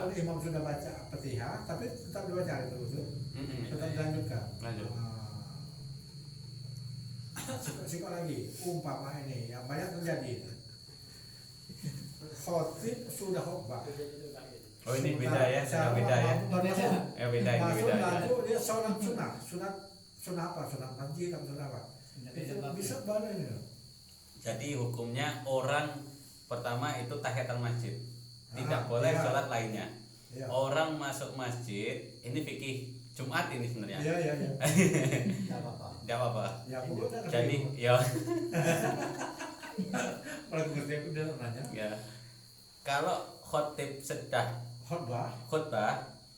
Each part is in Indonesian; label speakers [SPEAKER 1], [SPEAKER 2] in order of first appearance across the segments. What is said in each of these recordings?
[SPEAKER 1] walaupun imam sudah baca Fatihah, tapi tetap dibaca itu, tetap dilanjutkan.
[SPEAKER 2] Lanjut.
[SPEAKER 1] Sikap lagi, umpama ini yang banyak terjadi. Khotib sudah khotbah.
[SPEAKER 2] Oh ini beda ya, sudah beda ya. Ya beda ini
[SPEAKER 1] Masuk
[SPEAKER 2] beda.
[SPEAKER 1] lalu dia sholat sunat apa? Sunat masjid atau sunat apa? Itu bisa baru ini.
[SPEAKER 2] Jadi hukumnya orang pertama itu tahiyatul masjid, tidak boleh
[SPEAKER 1] iya.
[SPEAKER 2] sholat lainnya.
[SPEAKER 1] Iya.
[SPEAKER 2] Orang masuk masjid, ini fikih Jumat ini sebenarnya.
[SPEAKER 1] Iya.
[SPEAKER 3] Tidak apa-apa.
[SPEAKER 2] Tidak apa-apa.
[SPEAKER 1] Ya, aku udah
[SPEAKER 2] Jadi ya.
[SPEAKER 1] kalau ngerti aku udah nanya.
[SPEAKER 2] Ya. Kalau khotib sedang khutbah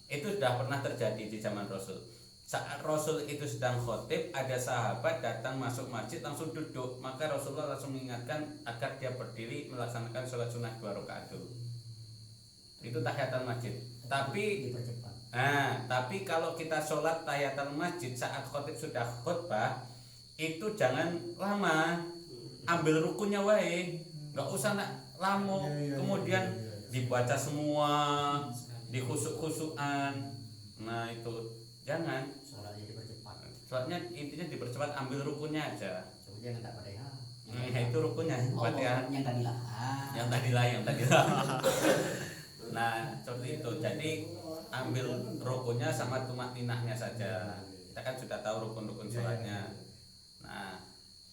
[SPEAKER 2] itu sudah pernah terjadi di zaman Rasul. Saat Rasul itu sedang khotib, ada sahabat datang masuk masjid langsung duduk, maka Rasulullah langsung mengingatkan agar dia berdiri melaksanakan sholat sunnah 2 rakaat dulu. Itu tahiyatul masjid. Tapi
[SPEAKER 3] Dipercepat.
[SPEAKER 2] tapi kalau kita sholat tahiyatul masjid saat khotib sudah khutbah, itu jangan lama, ambil rukunnya wae, nggak usah nak lama, kemudian dibaca semua, dikhusuk-khusukan. Nah itu jangan.
[SPEAKER 3] Sholatnya dipercepat.
[SPEAKER 2] Sholatnya intinya dipercepat, ambil rukunnya aja.
[SPEAKER 3] Coba jangan tak Fatihah.
[SPEAKER 2] Nah itu rukunnya, Fatihah.
[SPEAKER 3] Yang tadi lah.
[SPEAKER 2] Yang tadi lah. Nah seperti itu. Jadi ambil rukunnya sama tumakninahnya saja. Kita kan sudah tahu rukun-rukun sholatnya. Nah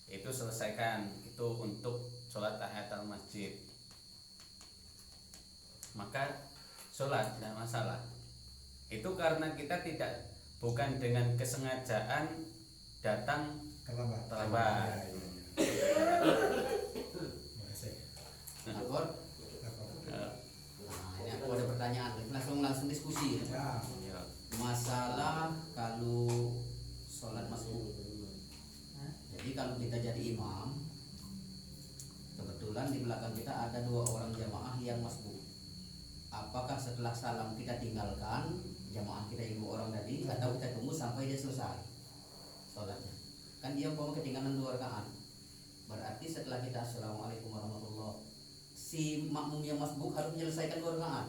[SPEAKER 2] itu selesaikan, itu untuk sholat tahiyatul masjid. Maka sholat tidak masalah. Itu karena kita bukan dengan kesengajaan datang terlambat.
[SPEAKER 3] Akor. Nah, ini aku ada pertanyaan. Langsung diskusi.
[SPEAKER 1] Ya.
[SPEAKER 3] Masalah kalau sholat masbuk. Jadi kalau kita jadi imam, kebetulan di belakang kita ada 2 orang jamaah yang masbuk. Apakah setelah salam kita tinggalkan jamaah kita yang 2 orang tadi, atau kita tunggu sampai dia selesai sholatnya? Kan dia mau ketinggalan 2 rakaat. Berarti setelah kita assalamualaikum warahmatullah, si makmum yang masbuk harus menyelesaikan 2 rakaat.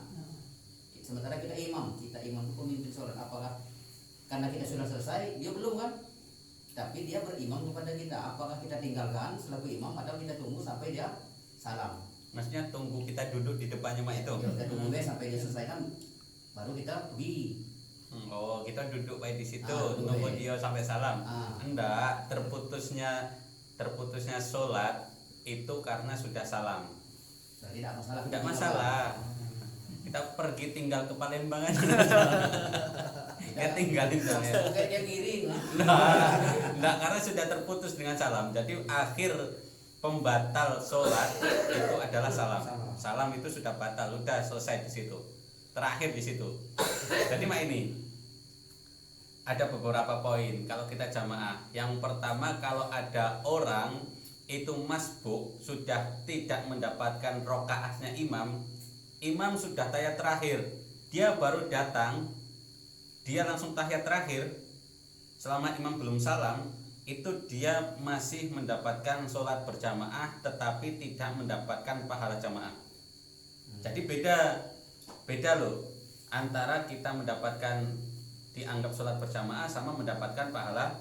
[SPEAKER 3] Sementara kita imam itu pemimpin sholat. Apakah karena kita sudah selesai, dia belum kan? Tapi dia berimam kepada kita. Apakah kita tinggalkan selaku imam atau kita tunggu sampai dia salam?
[SPEAKER 2] Maksudnya tunggu kita duduk di depannya mak itu.
[SPEAKER 3] Ya, kita tunggu sampai dia selesaikan, baru kita pergi.
[SPEAKER 2] Oh kita duduk baik di situ,
[SPEAKER 3] Duduk,
[SPEAKER 2] nunggu dia sampai salam.
[SPEAKER 3] Ah.
[SPEAKER 2] Enggak, terputusnya sholat itu karena sudah salam.
[SPEAKER 3] Berarti tidak masalah.
[SPEAKER 2] Tidak masalah. Kita pergi tinggal ke Palembang aja. Kita tinggalin soalnya.
[SPEAKER 3] Kayak dia miring.
[SPEAKER 2] Enggak, karena sudah terputus dengan salam. Jadi akhir pembatal sholat itu adalah salam. Salam itu sudah batal, sudah selesai di situ. Terakhir di situ. Jadi mak ini ada beberapa poin kalau kita jamaah. Yang pertama, kalau ada orang itu masbuk sudah tidak mendapatkan rokaatnya imam sudah tahiyat terakhir, dia baru datang, dia langsung tahiyat terakhir. Selama imam belum salam, itu dia masih mendapatkan sholat berjamaah tetapi tidak mendapatkan pahala jamaah. Jadi beda loh antara kita mendapatkan dianggap sholat berjamaah sama mendapatkan pahala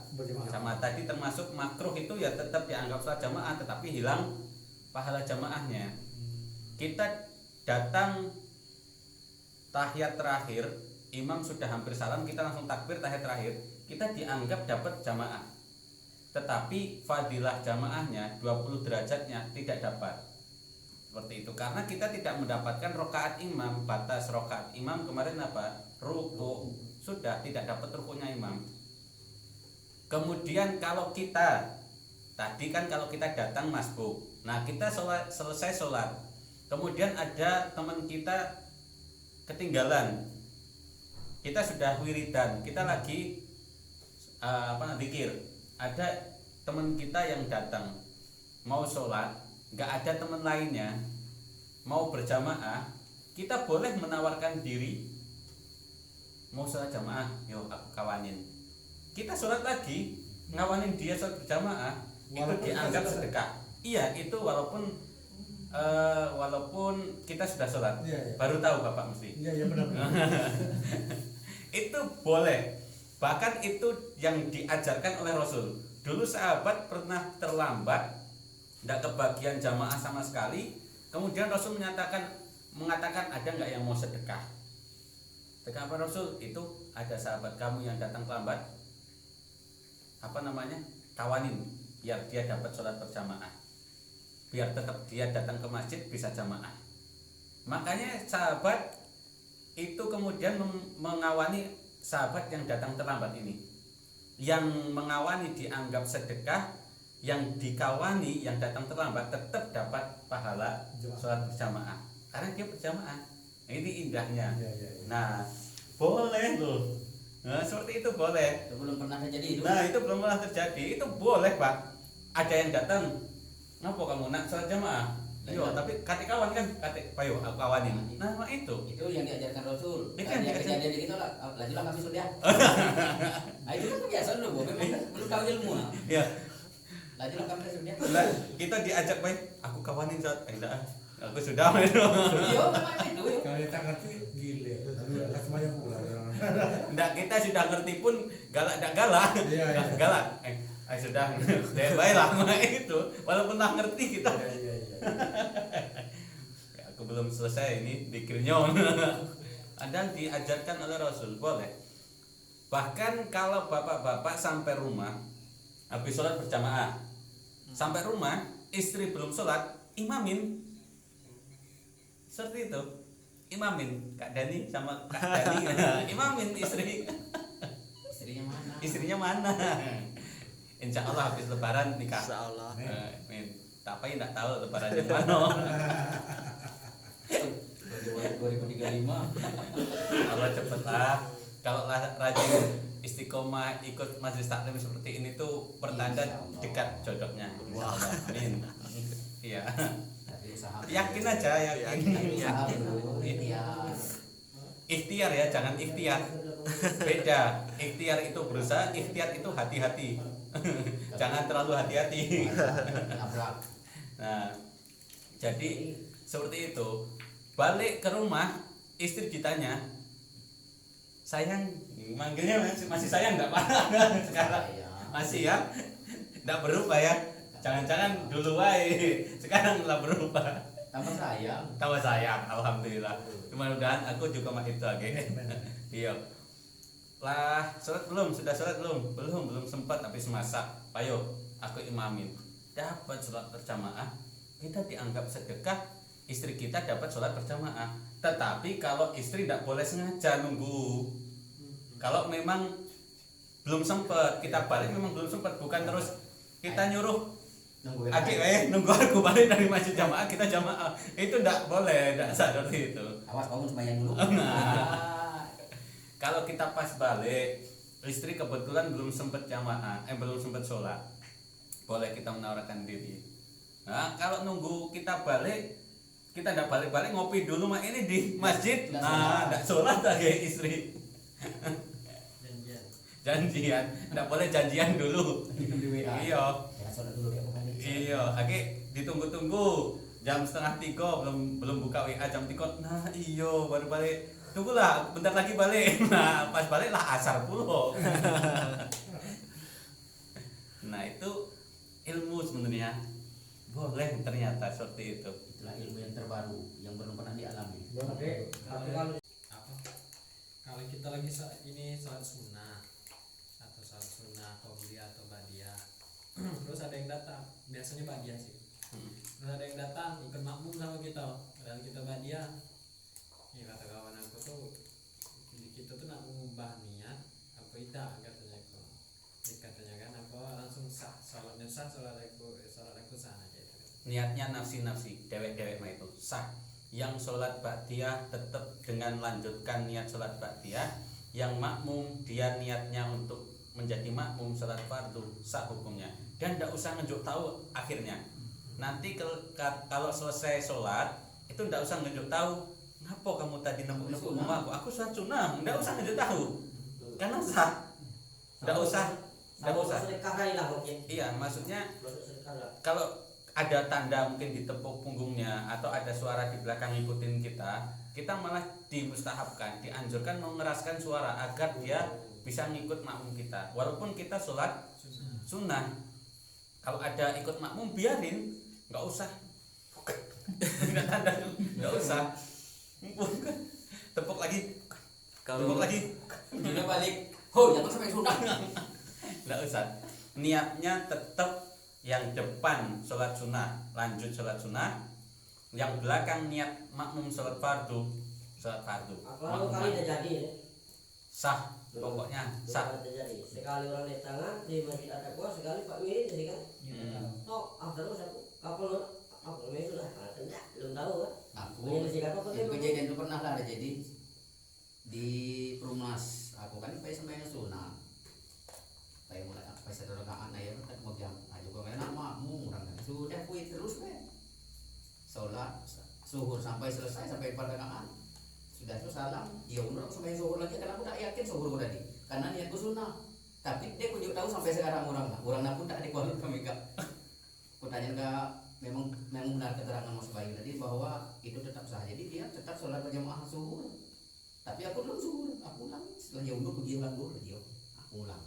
[SPEAKER 2] jamaah. Tadi termasuk makruh itu ya tetap dianggap sholat jamaah tetapi hilang pahala jamaahnya. Kita datang tahiyat terakhir, imam sudah hampir salam, kita langsung takbir tahiyat terakhir, kita dianggap dapat jamaah. Tetapi fadilah jamaahnya 20 derajatnya tidak dapat. Seperti itu karena kita tidak mendapatkan rokaat imam. Batas rokaat imam kemarin apa? Ruku. Sudah tidak dapat rukunya imam. Kemudian kalau kita tadi kan kalau kita datang masbuk, nah kita selesai sholat, kemudian ada teman kita ketinggalan, kita sudah wiridan, kita lagi zikir, ada teman kita yang datang mau sholat, nggak ada teman lainnya mau berjamaah, kita boleh menawarkan diri mau sholat jamaah, yuk aku kawanin. Kita sholat lagi, ngawanin dia sholat berjamaah, itu dianggap sedekah. Iya, itu walaupun walaupun kita sudah sholat,
[SPEAKER 1] Iya, iya.
[SPEAKER 2] baru tahu Bapak mesti.
[SPEAKER 1] Iya benar.
[SPEAKER 2] Itu boleh. Bahkan itu yang diajarkan oleh Rasul. Dulu sahabat pernah terlambat, tidak kebagian jamaah sama sekali. Kemudian Rasul mengatakan ada nggak yang mau sedekah? Sedekah apa Rasul? Itu ada sahabat kamu yang datang terlambat. Apa namanya? Kawanin, biar dia dapat sholat berjamaah. Biar tetap dia datang ke masjid bisa jamaah. Makanya sahabat itu kemudian mengawani sahabat yang datang terlambat ini. Yang mengawani dianggap sedekah, yang dikawani yang datang terlambat tetap dapat pahala sholat berjamaah karena dia berjamaah. Ini indahnya.
[SPEAKER 1] Iya, iya, iya.
[SPEAKER 2] Nah, boleh loh. Nah, seperti itu boleh.
[SPEAKER 3] Itu belum pernah terjadi itu.
[SPEAKER 2] Nah, itu belum pernah terjadi. Itu boleh, Pak. Ada yang datang, "Ngapa kamu nak sholat jamaah?" Iya, tapi kate kawan kan, kate payo aku kawanin. Nah, itu.
[SPEAKER 3] Itu yang diajarkan Rasul.
[SPEAKER 2] Itu
[SPEAKER 3] Kan
[SPEAKER 2] yang
[SPEAKER 3] yang
[SPEAKER 2] diajarkan.
[SPEAKER 3] kejadian di kita lah, lanjutlah kami sudah. Nah, itu kan kebiasaan lu, memang belum tahu ilmu. Nah.
[SPEAKER 2] Ya.
[SPEAKER 3] Lanjutlah kami sudah.
[SPEAKER 2] Lah, kita diajak baik, aku kawanin sholat. Enggak. Aku sudah.
[SPEAKER 3] Iya, memang itu.
[SPEAKER 1] Kalau kita ngerti gile. Aduh, nggak semuanya pula.
[SPEAKER 2] Enggak, kita sudah ngerti pun galak enggak galak.
[SPEAKER 1] Iya, iya.
[SPEAKER 2] Galak. Sudah. Baiklah itu. Walaupun tak ngerti kita.
[SPEAKER 1] Iya, iya, iya.
[SPEAKER 2] Aku belum selesai ini dikirnya. Ada diajarkan oleh Rasul boleh. Bahkan kalau bapak-bapak sampai rumah habis sholat berjamaah, sampai rumah istri belum sholat, imamin. Seperti itu, imamin Kak Dani sama Kak Dani, imamin istri.
[SPEAKER 3] Istrinya mana?
[SPEAKER 2] Istrinya mana? Insya Allah habis lebaran nikah.
[SPEAKER 4] Insya Allah.
[SPEAKER 2] Tapi nggak tahu lebarannya mana.
[SPEAKER 3] 2035.
[SPEAKER 2] Allah cepet lah. Kalau rajin istiqomah ikut majelis taklim seperti ini tuh pertanda
[SPEAKER 3] Insya Allah.
[SPEAKER 2] dekat jodohnya.
[SPEAKER 3] Wah.
[SPEAKER 2] Amin. Iya.
[SPEAKER 3] Tapi usaha.
[SPEAKER 2] Yakin aja, yakin.
[SPEAKER 3] Usaha dulu, ikhtiar.
[SPEAKER 2] Ikhtiar ya, jangan ikhtiar. Beda. Ikhtiar itu berusaha, ikhtiar itu hati-hati. Jangan terlalu hati-hati.
[SPEAKER 3] Nabrak.
[SPEAKER 2] Nah, jadi seperti itu. Balik ke rumah, istri ditanya, "Sayang," manggilnya masih sayang nggak Pak? Sekarang masih ya, nggak berubah ya. Jangan-jangan dulu wae, sekarang telah berubah.
[SPEAKER 3] Tambah sayang.
[SPEAKER 2] Tambah sayang, alhamdulillah. Mudah-mudahan aku juga masih itu lagi. Iya. Lah, sholat belum? Sudah sholat belum? Belum sempat habis masak. Payo, aku imamin. Dapat sholat berjamaah, kita dianggap sedekah. Istri kita dapat sholat berjamaah. Tetapi kalau istri tidak boleh sengaja nunggu. Kalau memang belum sempat, kita balik memang belum sempat. Bukan terus kita nyuruh
[SPEAKER 3] Nungguin
[SPEAKER 2] adik
[SPEAKER 3] aja.
[SPEAKER 2] nunggu aku balik dari masjid jamaah, kita jamaah. Itu tidak boleh, tidak seperti itu.
[SPEAKER 3] Awas bangun sembahyang dulu.
[SPEAKER 2] Kalau kita pas balik, istri kebetulan belum sempat jamaah, belum sempat sholat, boleh kita menawarkan diri. Nah, kalau nunggu kita balik, kita tidak balik-balik ngopi dulu mak ini di masjid, nah tidak sholat lagi istri. Janjian, tidak boleh janjian dulu.
[SPEAKER 3] Di WA.
[SPEAKER 2] Iya,
[SPEAKER 3] Ya sholat dulu ya bukan.
[SPEAKER 2] iya, oke, ditunggu-tunggu. Jam 2:30 belum buka WA jam 3. Nah, iyo baru balik. Tunggulah, bentar lagi balik. Nah, pas balik lah asar puluh. Nah, itu ilmu sebenarnya. Boleh ternyata seperti itu.
[SPEAKER 3] Itulah ilmu yang terbaru yang belum pernah dialami.
[SPEAKER 5] Kalau kita lagi ini sholat sunnah atau sholat sunnah qobliyah atau badiah, terus ada yang datang, biasanya badiah sih. Terus ada yang datang ikut makmum sama kita, padahal kita badiah. Ya kata kawan aku tuh, kita tuh nak mengubah niat apa tidak katanya kok. Katanya kan aku langsung sah sholatnya sah, sholat aku sah aja itu.
[SPEAKER 2] Niatnya nafsi-nafsi, dewek-dewek mah itu sah. Yang sholat ba'diyah tetap dengan lanjutkan niat sholat ba'diyah. Yang makmum dia niatnya untuk menjadi makmum sholat fardu, sah hukumnya. Dan tidak usah nunjuk tahu akhirnya. Nanti kalau selesai sholat itu tidak usah nunjuk tahu. Ngapa kamu tadi nempuk-nempuk rumahku? Aku sholat sunnah, tidak usah nunjuk tahu. Karena sah. Tidak usah. Tidak usah. Iya, maksudnya kalau ada tanda mungkin ditepuk punggungnya atau ada suara di belakang ngikutin kita malah dimustahabkan, dianjurkan mengeraskan suara agar dia bisa ngikut makmum kita. Walaupun kita sholat sunnah, kalau ada ikut makmum biarin, nggak usah, nggak tanda, nggak usah, tepuk lagi, tepuk lagi,
[SPEAKER 3] Dia balik. Oh, jangan sampai sunnah.
[SPEAKER 2] nggak usah. Niatnya tetap yang depan sholat sunnah lanjut sholat sunnah, yang belakang niat makmum sholat fardu, sholat fardu.
[SPEAKER 4] Kalau kali tidak jadi ya.
[SPEAKER 2] Sah, pokoknya sah.
[SPEAKER 4] Tidak jadi. Sekali orang di tangan di masjid ada gua, sekali Pak Mirin jadi kan. Oh, terus aku kapal itu lah. Tidak, belum tahu kan.
[SPEAKER 3] Aku itu kejadian itu pernah lah ada jadi di Perumnas. Aku kan pas sembahyang sunnah. Kayak mulai pas ada rakaat ya kan mau jam. Ayo kok enak makmum orang kan. Sudah kuit terus kan. Sholat zuhur sampai selesai sampai 4 rakaat. Sudah itu salam, ya umur aku sampai zuhur lagi karena aku tak yakin zuhur tadi. Karena niatku sunnah. Tapi dia pun juga tahu sampai sekarang orang pun tak dikuali kami kak. Aku tanya ke memang benar keterangan Mas Bayu tadi bahwa itu tetap sah. Jadi dia tetap sholat berjamaah zuhur. Tapi aku belum zuhur, aku ulang. Setelah dia undur dia ulang dulu dia. Aku ulang.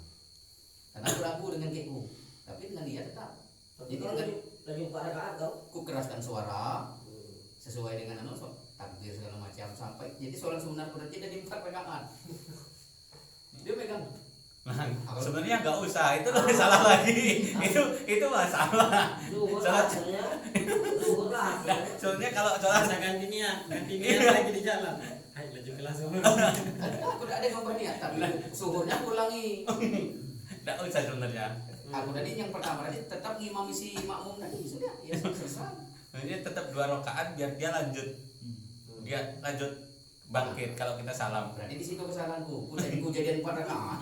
[SPEAKER 3] Karena aku ragu dengan kiku. Tapi dengan dia tetap. Jadi
[SPEAKER 4] lagi 4 rakaat kau.
[SPEAKER 3] aku keraskan suara sesuai dengan takbir segala macam sampai jadi sholat sunnah berarti dari 4 rakaat. Dia pegang.
[SPEAKER 2] Sebenarnya nggak usah, itu lebih salah lagi. itu masalah.
[SPEAKER 4] Zuhur
[SPEAKER 2] Sholat
[SPEAKER 4] hasilnya. Zuhur lah hasilnya.
[SPEAKER 2] soalnya kalau sholat
[SPEAKER 5] Masa ganti niat lagi di jalan. Ayo lanjut kelas.
[SPEAKER 3] Aku tidak ada ngubah niat tapi zuhurnya aku ulangi.
[SPEAKER 2] nggak usah sebenarnya.
[SPEAKER 3] Aku tadi yang pertama tadi tetap ngimami si makmum tadi sudah ya selesai.
[SPEAKER 2] Ini tetap 2 rakaat biar dia lanjut bangkit kalau kita salam.
[SPEAKER 3] Berarti di situ kesalahanku. Jadi kejadian 4 rakaat.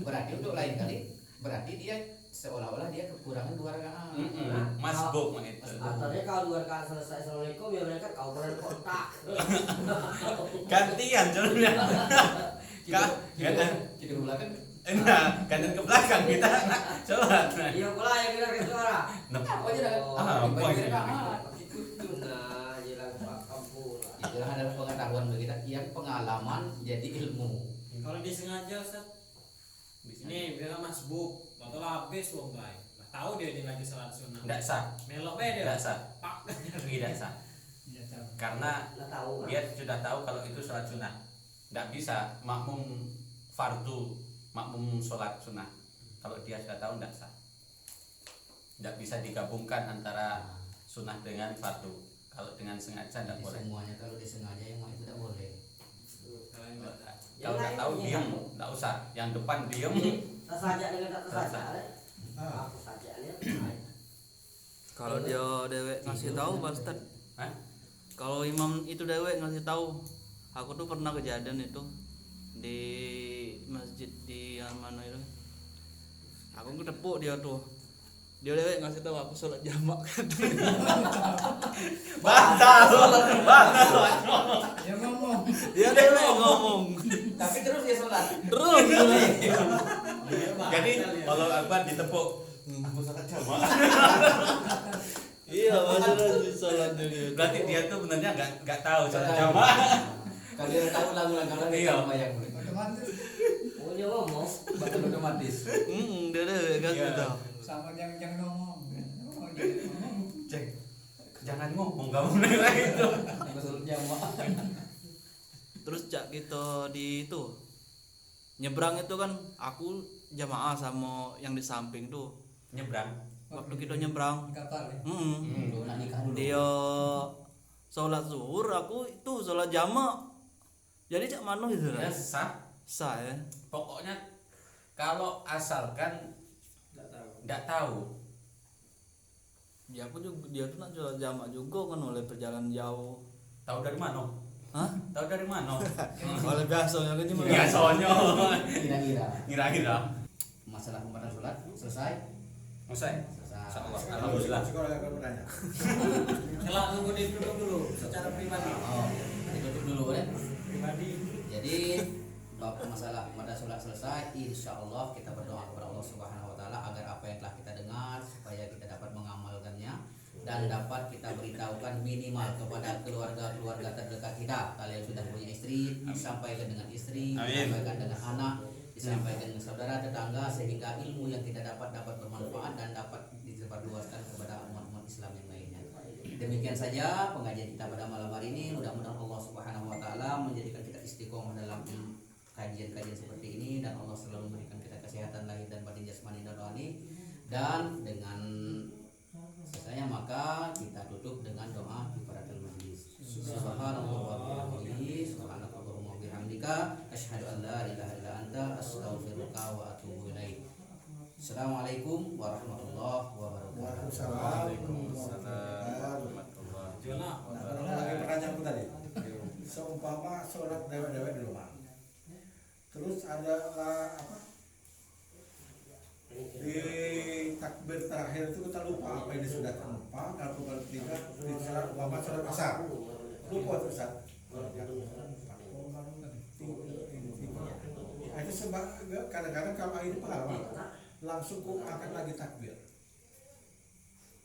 [SPEAKER 3] Berarti untuk lain kali berarti dia seolah-olah dia kekurangan 2 rakaat.
[SPEAKER 2] Masbuk mah itu.
[SPEAKER 4] Artinya kalau 2 rakaat selesai assalamualaikum ya mereka kau kontak.
[SPEAKER 2] Gantian sebenarnya.
[SPEAKER 3] Kita belakang.
[SPEAKER 2] Nah, gantian ke belakang kita sholat.
[SPEAKER 4] Iya pula yang kira ke suara.
[SPEAKER 3] Apa aja dah.
[SPEAKER 2] Apa
[SPEAKER 3] Bagi
[SPEAKER 2] ini?
[SPEAKER 3] rakaat.
[SPEAKER 4] Nah, jalan Pak Kampur.
[SPEAKER 3] Itulah adalah pengetahuan bagi kita yang pengalaman jadi ilmu.
[SPEAKER 5] Kalau disengaja Ustaz, ini bilang masbuk, atau habis wong baik. Tahu dia ini lagi salat sunnah.
[SPEAKER 2] Nggak sah,
[SPEAKER 5] Melok dia.
[SPEAKER 2] nggak sah,
[SPEAKER 5] Pak.
[SPEAKER 2] tidak sah. Karena
[SPEAKER 4] Nggak tahu kan.
[SPEAKER 2] dia sudah tahu kalau itu sholat sunnah. Nggak bisa makmum fardu, makmum sholat sunnah. Kalau dia sudah tahu nggak sah. Nggak bisa digabungkan antara sunnah dengan fardu. Kalau dengan sengaja nggak
[SPEAKER 3] Jadi
[SPEAKER 2] boleh.
[SPEAKER 3] semuanya kalau disengaja yang itu tidak boleh.
[SPEAKER 2] Kalau nggak tahu diem, nggak usah. Yang depan diem.
[SPEAKER 4] Tersaja dengan tak tersaja. Aku saja lihat.
[SPEAKER 6] Kalau dia dewek ngasih tahu Pak Ustad.
[SPEAKER 2] Hah?
[SPEAKER 6] Kalau imam itu dewek ngasih tahu. Aku tuh pernah kejadian itu di masjid di yang mana itu. Aku ketepuk dia tuh. Dia dewek ngasih tahu aku sholat jamak.
[SPEAKER 2] Batal.
[SPEAKER 1] Ya ngomong.
[SPEAKER 6] Dia dewek ngomong.
[SPEAKER 3] Tapi terus dia sholat.
[SPEAKER 6] Terus.
[SPEAKER 2] Jadi kalau Akbar ditepuk, aku sholat jamaah.
[SPEAKER 6] Iya, masalah sholat dulu.
[SPEAKER 2] Berarti dia tuh benernya nggak tahu sholat jamaah.
[SPEAKER 3] Kalau dia tahu lagu-lagu kalau dia
[SPEAKER 2] Iya.
[SPEAKER 3] bayang.
[SPEAKER 1] Otomatis
[SPEAKER 4] Oh dia ngomong.
[SPEAKER 3] Betul otomatis.
[SPEAKER 6] Dia dewek kan
[SPEAKER 2] Iya.
[SPEAKER 6] tahu.
[SPEAKER 1] sama yang ngomong. Oh, jadi ngomong.
[SPEAKER 2] Cek, jangan ngomong kamu nilai itu.
[SPEAKER 3] Aku sholat jamaah.
[SPEAKER 6] Terus cak kita di itu nyebrang itu kan aku jamaah sama yang di samping tuh.
[SPEAKER 2] Nyebrang.
[SPEAKER 6] Waktu kita nyebrang,
[SPEAKER 1] Di kapal ya.
[SPEAKER 3] Dulu nak nikah dulu.
[SPEAKER 6] dia sholat zuhur, aku itu sholat jamak. Jadi cak mana gitu
[SPEAKER 2] Ya
[SPEAKER 6] lah.
[SPEAKER 2] sah.
[SPEAKER 6] Sah ya.
[SPEAKER 2] Pokoknya kalau asalkan nggak tahu.
[SPEAKER 6] Dia pun juga dia tuh nak sholat jamak juga kan oleh perjalanan jauh.
[SPEAKER 2] Tahu dari mana?
[SPEAKER 6] Hah?
[SPEAKER 2] Tahu dari mana?
[SPEAKER 6] Oleh biasanya kan cuma.
[SPEAKER 2] Ya soalnya
[SPEAKER 3] Kira-kira
[SPEAKER 2] kira-kira.
[SPEAKER 3] masalah pembatas sholat selesai.
[SPEAKER 2] Selesai.
[SPEAKER 3] Selesai.
[SPEAKER 2] Insyaallah. Alhamdulillah.
[SPEAKER 1] Sekolah yang bertanya.
[SPEAKER 5] Kalau nunggu ditutup dulu secara pribadi.
[SPEAKER 3] Oh, ditutup dulu kan.
[SPEAKER 5] Pribadi.
[SPEAKER 3] Jadi bab masalah. Pada sholat selesai, insya Allah kita berdoa kepada Allah Subhanahu Wa Taala agar apa yang telah kita dengar supaya kita dapat mengamalkannya dan dapat kita beritahukan minimal kepada keluarga terdekat kita. Kalian sudah punya istri, disampaikan dengan istri, disampaikan dengan anak, disampaikan dengan saudara tetangga, sehingga ilmu yang kita dapat bermanfaat dan dapat disebarluaskan kepada umat-umat Islam yang lainnya. Demikian saja pengajian kita pada malam hari ini. Mudah-mudahan Allah Subhanahu Wa Taala menjadikan kita istiqomah dalam kajian-kajian seperti ini, dan Allah selalu memberikan kita kesehatan lahir dan batin, jasmani dan rohani. Dan dengan selesainya maka kita tutup dengan doa kifaratul majlis. Subhanallah wa bihamdihi, subhanakallahumma wa bihamdika, asyhadu an la ilaha illa anta, astaghfiruka wa atubu ilaik. Assalamualaikum warahmatullahi wabarakatuh.
[SPEAKER 2] Waalaikumsalam warahmatullahi
[SPEAKER 5] Jona.
[SPEAKER 1] Nah, lagi pertanyaan aku tadi. Seumpama sholat dewek-dewek di rumah, terus ada apa? Di takbir terakhir itu kita lupa apa yang sudah terlupa. Kalau kali ketiga di sholat umpama sholat asar, lupa terus Ustaz. Itu sebab kadang-kadang kalau ini pengalaman langsung ku akan lagi takbir.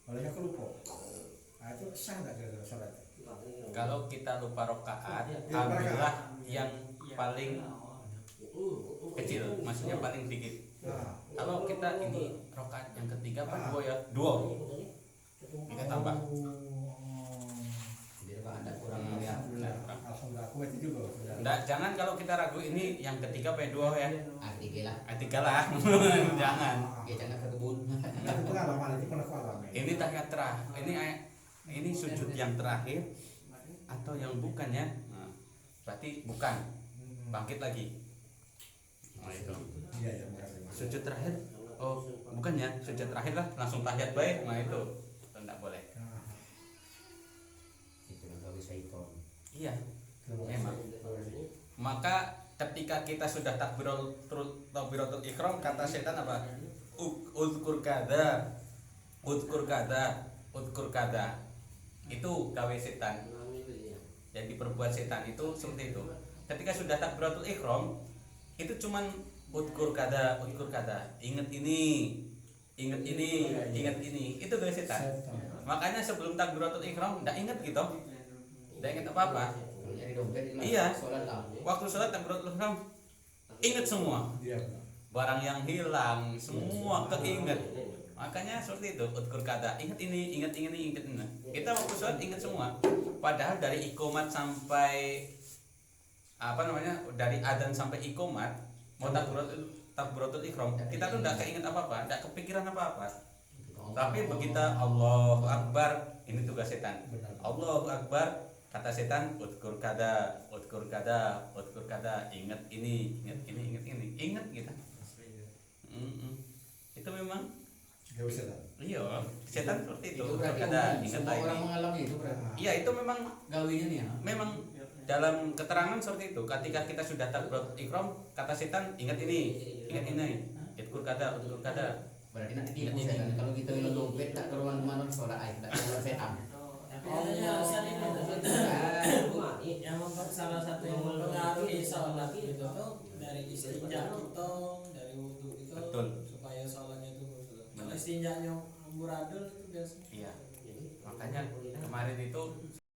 [SPEAKER 1] Olehnya aku lupa. Nah, itu sah nggak kira-kira sholat?
[SPEAKER 2] Kalau kita lupa rokaat, ambillah yang paling kecil, maksudnya paling dikit.
[SPEAKER 1] Nah,
[SPEAKER 2] Kalau kita ini rokaat yang ketiga apa dua ya? Dua. Kita tambah.
[SPEAKER 3] Jadi Pak ada kurang ya.
[SPEAKER 1] alhamdulillah aku itu juga.
[SPEAKER 2] Nggak, jangan kalau kita ragu ini yang ketiga apa yang dua ya?
[SPEAKER 3] Tiga lah.
[SPEAKER 2] Tiga lah. Jangan.
[SPEAKER 3] Ya jangan ke kebun.
[SPEAKER 1] Itu pengalaman itu pernah aku alami.
[SPEAKER 2] Ini tahiyat terakhir. Ini sujud yang terakhir atau yang bukan ya? Nah, berarti bukan. Bangkit lagi. Nah, itu.
[SPEAKER 1] Iya ya, makasih.
[SPEAKER 2] Sujud terakhir. Oh, bukan ya? Sujud terakhir lah langsung tahiyat baik. Nah, itu. Tidak boleh.
[SPEAKER 1] Nah,
[SPEAKER 3] Itu nggak bisa ikon.
[SPEAKER 2] Iya, memang. Maka ketika kita sudah takbiratul ihram, kata setan apa? Udkur kada, udkur kada, udkur kada. Itu gawe setan. Jadi perbuat setan itu seperti itu. Ketika sudah takbiratul ihram, itu cuman udkur kada, udkur kada. Ingat ini, ingat ini, ingat ini. Itu gawe setan. Makanya sebelum takbiratul ihram enggak ingat gitu. Enggak ingat apa-apa.
[SPEAKER 3] Jadi dompet ini
[SPEAKER 2] Iya.
[SPEAKER 3] sholat lah.
[SPEAKER 2] Waktu sholat takbiratul ihram ingat semua.
[SPEAKER 1] iya.
[SPEAKER 2] Barang yang hilang semua keinget. Makanya seperti itu, udkur kata, ingat ini, ingat ini, ingat ini. Kita waktu sholat ingat semua. Padahal dari ikomat sampai apa namanya, dari adzan sampai ikomat, mau takbiratul ihram, kita tuh tidak keinget apa-apa, tidak kepikiran apa-apa. Tapi begitu Allahu Akbar, ini tugas setan. Allahu Akbar, kata setan, udkur kada, udkur kada, udkur kada, ingat ini, ingat ini, ingat ini, ingat kita. Itu memang
[SPEAKER 1] Gak bisa kan?
[SPEAKER 2] iya, setan seperti itu.
[SPEAKER 3] Itu berarti
[SPEAKER 2] Kada
[SPEAKER 3] umum,
[SPEAKER 2] ingat
[SPEAKER 3] semua orang
[SPEAKER 2] lagi.
[SPEAKER 3] mengalami itu berarti.
[SPEAKER 2] Iya, itu memang
[SPEAKER 3] Gawinya nih ya.
[SPEAKER 2] memang dalam keterangan seperti itu. Ketika kita sudah takbiratul ihram, kata setan, ingat ini, udkur kada, udkur kada.
[SPEAKER 3] Berarti nanti tipu setan. Kalau kita bilang dompet tak keruan kemana sholat air, tak keruan setan.
[SPEAKER 5] Yang salah satu yang mempengaruhi sholat itu tuh dari istinja kita, dari wudhu itu,
[SPEAKER 2] Betul.
[SPEAKER 5] supaya sholatnya itu kalau istinjanya amburadul itu biasa.
[SPEAKER 2] Iya. Makanya kemarin itu